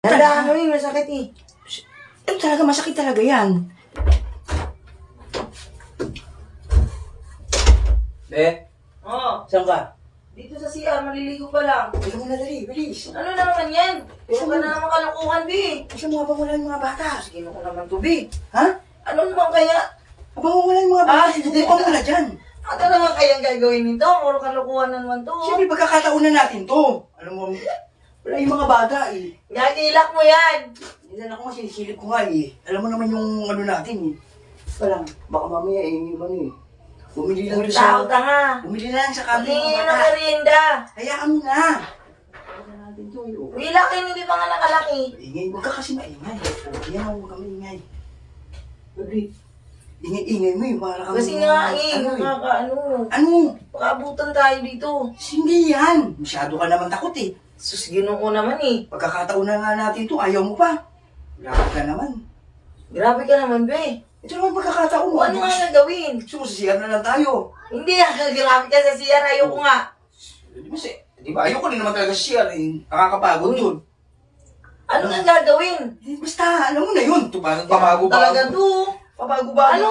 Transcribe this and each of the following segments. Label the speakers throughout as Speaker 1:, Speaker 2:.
Speaker 1: Tandaan mo yun, masakit eh.
Speaker 2: Talaga, masakit talaga yan.
Speaker 1: Oo.
Speaker 2: Saan ka?
Speaker 1: Dito sa CR, maliligo pa lang.
Speaker 2: Ikaw mo na dali, bilis.
Speaker 1: Ano naman yan? Puro ka na naman kalukuhan, Bi.
Speaker 2: Kasi mga wala yung mga bata.
Speaker 1: Sige mo ko naman to, Bi.
Speaker 2: Ha?
Speaker 1: Ano naman kaya?
Speaker 2: Abang wala yung mga bata. Subukan mo na dyan.
Speaker 1: Ano naman kayang gagawin nito? Puro kalukuhan na naman to.
Speaker 2: Siyempre, pagkakataon na natin to. Alam mo, wala yung mga bata eh.
Speaker 1: Gagilak mo yan.
Speaker 2: Hindi ako masisilip ko nga eh. Alam mo naman yung ano natin eh. Walang, baka mamaya eh, yung ano eh. Bumili lang
Speaker 1: Tao tanga.
Speaker 2: Bumili lang sa kanto
Speaker 1: Hindi
Speaker 2: ng
Speaker 1: na
Speaker 2: bata.
Speaker 1: merienda.
Speaker 2: Hayaan mo na. Hayaan natin to eh.
Speaker 1: May laki, hindi pa nga nakalaki.
Speaker 2: Ingay, huwag ka kasi maingay. Yan ang huwag ka maingay. Baby, ingay-ingay mo eh. Para kang...
Speaker 1: Kasi nga eh,
Speaker 2: ano eh.
Speaker 1: nakakaano.
Speaker 2: Ano?
Speaker 1: Pakabutan tayo dito.
Speaker 2: Hindi yan. Masyado ka naman takot eh.
Speaker 1: Sus, ginoo ko naman eh.
Speaker 2: Pagkakataon na nga natin to, ayaw mo pa. Grabe ka naman.
Speaker 1: Grabe ka naman, be.
Speaker 2: Ito naman pagkakataon mo.
Speaker 1: Ano nga gagawin?
Speaker 2: Gusto mo sasiyar na lang tayo.
Speaker 1: Hindi ah, grabe ka sa CR. Ayoko nga.
Speaker 2: Di ba? Ayoko rin naman talaga sasiyar eh. Nakakapagod yun.
Speaker 1: Ano nga gagawin?
Speaker 2: Eh, basta, alam mo na yun. Ito parang pabago-bago.
Speaker 1: Talaga to.
Speaker 2: Pabago-bago.
Speaker 1: Ano?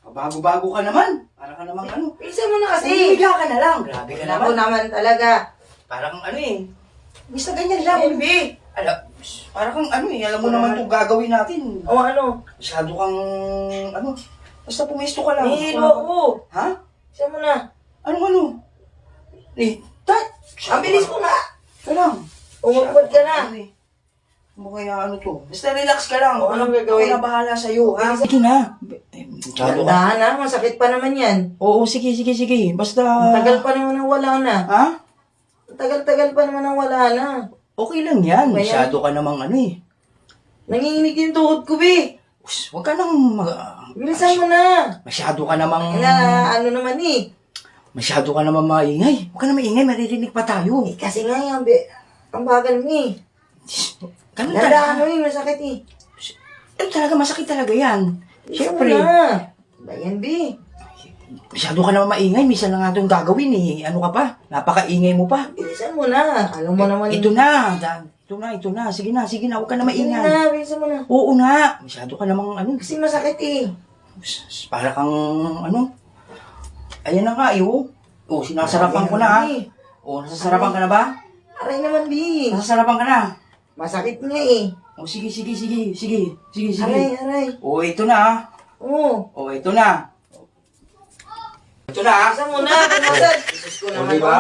Speaker 2: Pabago-bago ka naman. Para ka namang ano.
Speaker 1: Bilisan mo na kasi.
Speaker 2: Umiga ka na lang. Grabe ka
Speaker 1: Ako
Speaker 2: naman.
Speaker 1: naman talaga.
Speaker 2: Parang ano eh. Basta ganyan lang.
Speaker 1: Hindi.
Speaker 2: Alam, parang kang ano eh. Alam mo naman itong gagawin natin.
Speaker 1: O ano?
Speaker 2: Masyado kang ano. Basta pumesto ka lang.
Speaker 1: Nihilo ako.
Speaker 2: Ha?
Speaker 1: Bilisan mo na.
Speaker 2: Anong ano? Eh,
Speaker 1: Ang bilis ko nga.
Speaker 2: Ka lang.
Speaker 1: Umagpad ka na.
Speaker 2: Ano eh. Ano kaya ano to? Basta relax ka lang.
Speaker 1: O, anong gagawin?
Speaker 2: Ako na bahala sa'yo, ha? Sige na. Masyado ka.
Speaker 1: Dahan na, masakit pa naman yan.
Speaker 2: Oo, sige. Basta...
Speaker 1: Tagal pa naman ang wala na.
Speaker 2: Ha?
Speaker 1: Tagal-tagal pa naman ang wala na.
Speaker 2: Okay lang yan.
Speaker 1: Ba yan?
Speaker 2: Masyado ka namang ano eh.
Speaker 1: Nanginginig yung tuhod ko, be.
Speaker 2: Huwag ka nang...
Speaker 1: Bilisan mo na.
Speaker 2: Masyado ka namang...
Speaker 1: Ano naman eh.
Speaker 2: Masyado ka namang maingay. Huwag ka na maingay, maririnig pa tayo.
Speaker 1: Eh, kasi nga yan, be. Ang bagal mo eh.
Speaker 2: Ganun
Speaker 1: Nandaan mo
Speaker 2: talaga.
Speaker 1: eh, masakit eh.
Speaker 2: Talaga, masakit talaga yan.
Speaker 1: Siyempre.
Speaker 2: Siyempre.
Speaker 1: Ba yan, be?
Speaker 2: Masyado ka namang maingay. Minsan na nga itong gagawin eh. Ano ka pa? Napakaingay mo pa.
Speaker 1: Bilisan mo na. Alam mo naman.
Speaker 2: Ito na. Ito na. Sige na. Huwag ka na
Speaker 1: Bilisan
Speaker 2: maingay.
Speaker 1: na, bilisan mo na.
Speaker 2: Oo na. Masyado ka namang ano.
Speaker 1: Kasi masakit eh.
Speaker 2: Para kang ano. Ayan na nga eh. Oh, sinasarapan ko na ha. Oh, nasasarapan ka na ba?
Speaker 1: Aray naman, be.
Speaker 2: Nasasarapan ka na.
Speaker 1: Masakit nga eh.
Speaker 2: Oh, sige.
Speaker 1: Aray.
Speaker 2: Oh, ito na ha.
Speaker 1: Oo.
Speaker 2: Oh, ito na. Ito na ha.
Speaker 1: Bilisan mo na, pumasad. Jesus ko
Speaker 2: Oh,
Speaker 1: naman.
Speaker 2: di ba?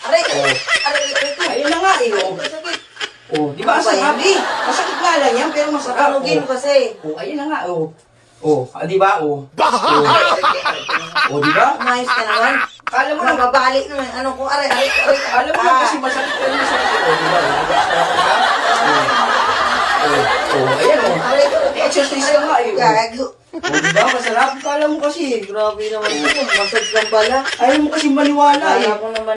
Speaker 1: Aray,
Speaker 2: Oh.
Speaker 1: aray ko.
Speaker 2: Ayun na nga eh. Oh,
Speaker 1: Masakit.
Speaker 2: oh di ba?
Speaker 1: Ano ba yan,
Speaker 2: Masakit. Masakit nga lang yan, pero masarap.
Speaker 1: Kanugin mo kasi.
Speaker 2: Oh, ayun na nga. Oh. Oh, di ba? Oh. Oh, di ba?
Speaker 1: Umayos ka naman.
Speaker 2: Kala mo na,
Speaker 1: Nababalik naman. Ano ko, aray.
Speaker 2: alam mo na kasi masakit ka rin masakit. Oh, di ba? Ayan oh.
Speaker 1: Aray ko.
Speaker 2: Exercise ka nga eh.
Speaker 1: Gago.
Speaker 2: Oh, di ba? Masarap. Kala mo kasi.
Speaker 1: Grabe naman ito. Massage lang pala.
Speaker 2: Ayaw mo kasi maniwala eh.
Speaker 1: Kala ko naman